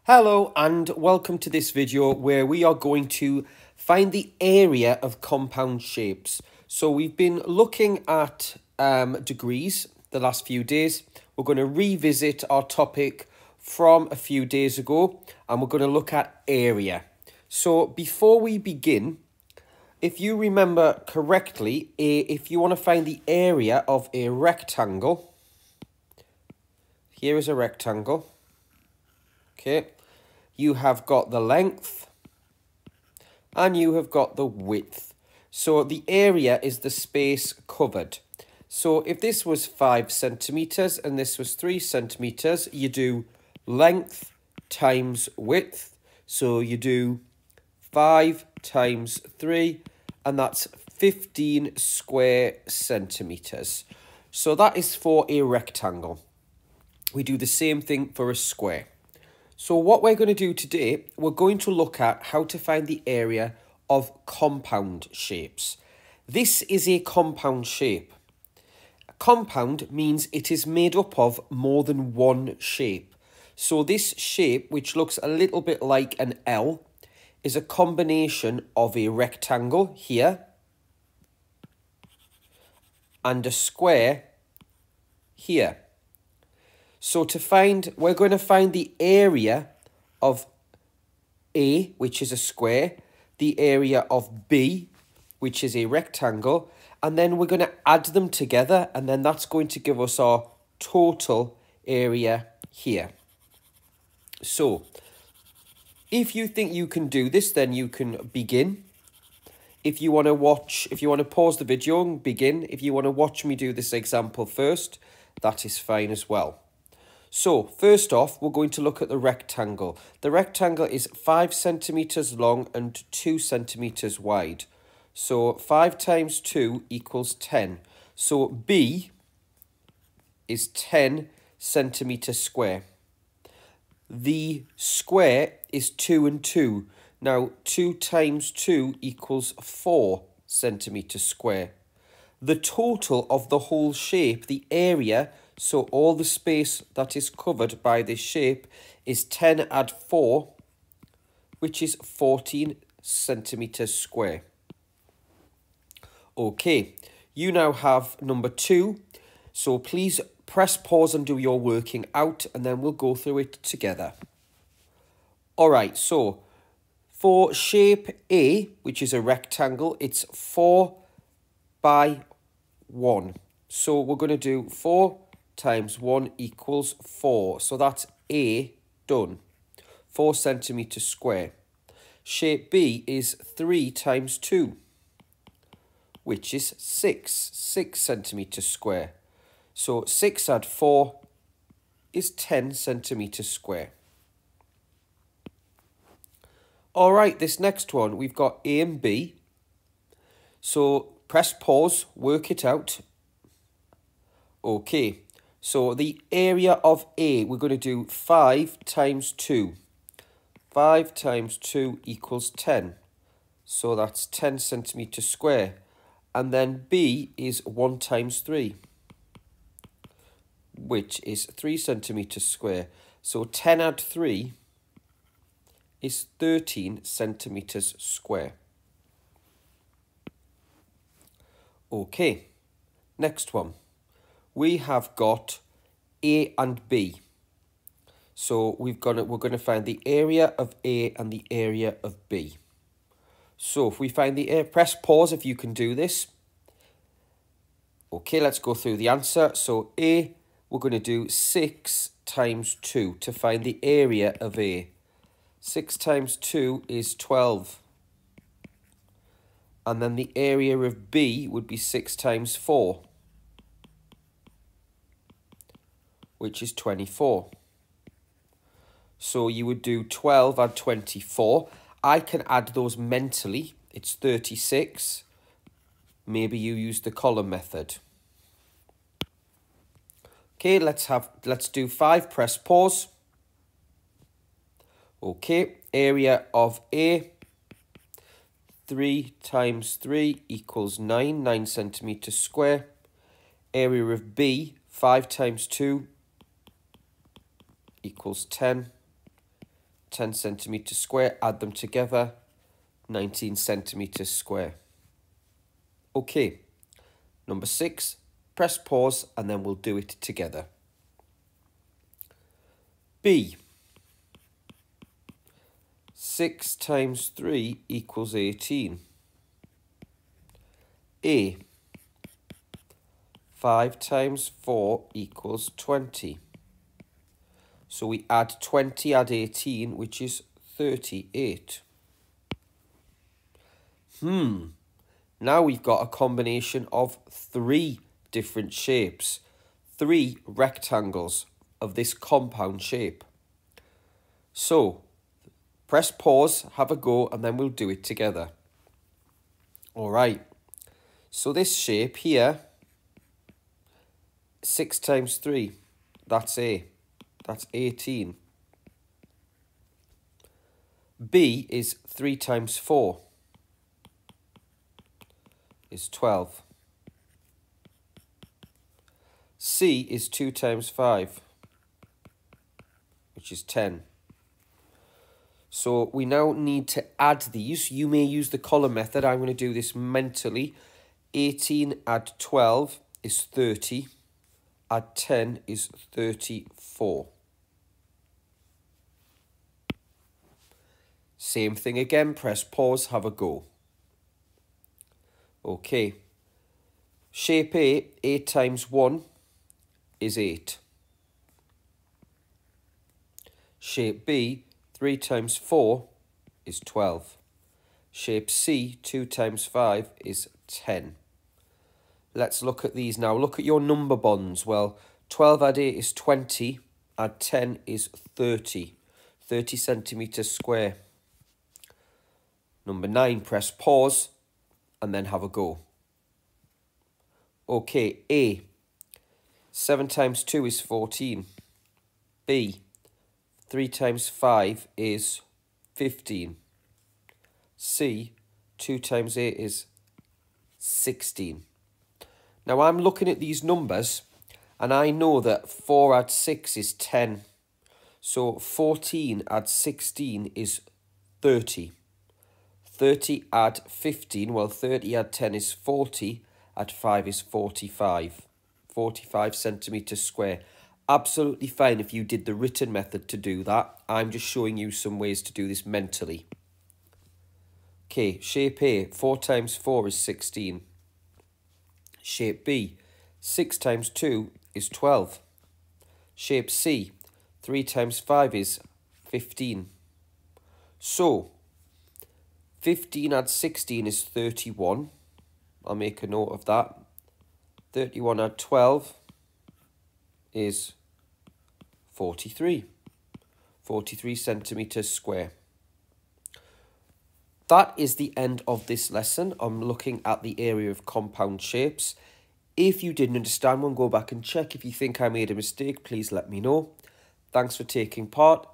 Hello and welcome to this video where we are going to find the area of compound shapes. So we've been looking at degrees the last few days. We're going to revisit our topic from a few days ago and we're going to look at area. So before we begin, if you remember correctly, if you want to find the area of a rectangle, here is a rectangle, okay? You have got the length and you have got the width. So the area is the space covered. So if this was 5 centimeters and this was 3 centimeters, you do length times width. So you do 5 times 3 and that's 15 square centimeters. So that is for a rectangle. We do the same thing for a square. So what we're going to do today, we're going to look at how to find the area of compound shapes. This is a compound shape. A compound means it is made up of more than one shape. So this shape, which looks a little bit like an L, is a combination of a rectangle here and a square here. So we're going to find the area of A, which is a square, the area of B, which is a rectangle, and then we're going to add them together, and then that's going to give us our total area here. So, if you think you can do this, then you can begin. If you want to pause the video and begin, if you want to watch me do this example first, that is fine as well. So, first off, we're going to look at the rectangle. The rectangle is 5 centimeters long and 2 centimeters wide. So, 5 times 2 equals 10. So, B is 10 centimeters square. The square is 2 and 2. Now, 2 times 2 equals 4 centimeters square. The total of the whole shape, the area, so all the space that is covered by this shape is 10 add 4, which is 14 centimeters square. Okay, you now have number 2. So please press pause and do your working out and then we'll go through it together. All right, so for shape A, which is a rectangle, it's 4 by 1. So we're going to do 4 times 1 equals 4. So that's A done. 4 centimeters square. Shape B is 3 times 2, which is 6 centimeters square. So 6 add 4 is 10 centimeters square. All right, this next one, we've got A and B. So press pause, work it out. Okay. So the area of A, we're going to do 5 times 2. 5 times 2 equals 10. So that's 10 centimeters square. And then B is 1 times 3, which is 3 centimeters square. So 10 add 3 is 13 centimeters square. Okay, next one. We have got A and B. So we're going to find the area of A and the area of B. So if we find the area, press pause if you can do this. Okay, let's go through the answer. So A, we're going to do 6 times 2 to find the area of A. 6 times 2 is 12. And then the area of B would be 6 times 4. Which is 24. So you would do 12 add 24. I can add those mentally. It's 36. Maybe you use the column method. Okay, let's do 5. Press pause. Okay, area of A. 3 times 3 equals 9 centimeters square. Area of B, 5 times 2 equals 10. 10 centimetres square, add them together, 19 centimetres square. Okay, number 6, press pause and then we'll do it together. B, 6 times 3 equals 18. A, 5 times 4 equals 20. So we add 20, add 18, which is 38. Now we've got a combination of 3 different shapes, 3 rectangles of this compound shape. So press pause, have a go, and then we'll do it together. All right. So this shape here, 6 times 3, that's A. That's 18. B is 3 times 4, is 12. C is 2 times 5, which is 10. So we now need to add these. You may use the column method. I'm going to do this mentally. 18 add 12 is 30. Add 10 is 34. Same thing again, press pause, have a go. Okay. Shape A, 8 times 1 is 8. Shape B, 3 times 4 is 12. Shape C, 2 times 5 is 10. Let's look at these now. Look at your number bonds. Well, 12 add 8 is 20. Add 10 is 30. 30 centimetres square. Number 9, press pause and then have a go. Okay, A, 7 times 2 is 14. B, 3 times 5 is 15. C, 2 times 8 is 16. Now I'm looking at these numbers and I know that 4 add 6 is 10. So 14 add 16 is 30. 30 add 15, well 30 add 10 is 40, add 5 is 45. 45 centimetres square. Absolutely fine if you did the written method to do that. I'm just showing you some ways to do this mentally. Okay, shape A, 4 times 4 is 16. Shape B, 6 times 2 is 12. Shape C, 3 times 5 is 15. So, 15 add 16 is 31. I'll make a note of that. 31 add 12 is 43. 43 centimetres square. That is the end of this lesson. I'm looking at the area of compound shapes. If you didn't understand one, go back and check. If you think I made a mistake, please let me know. Thanks for taking part.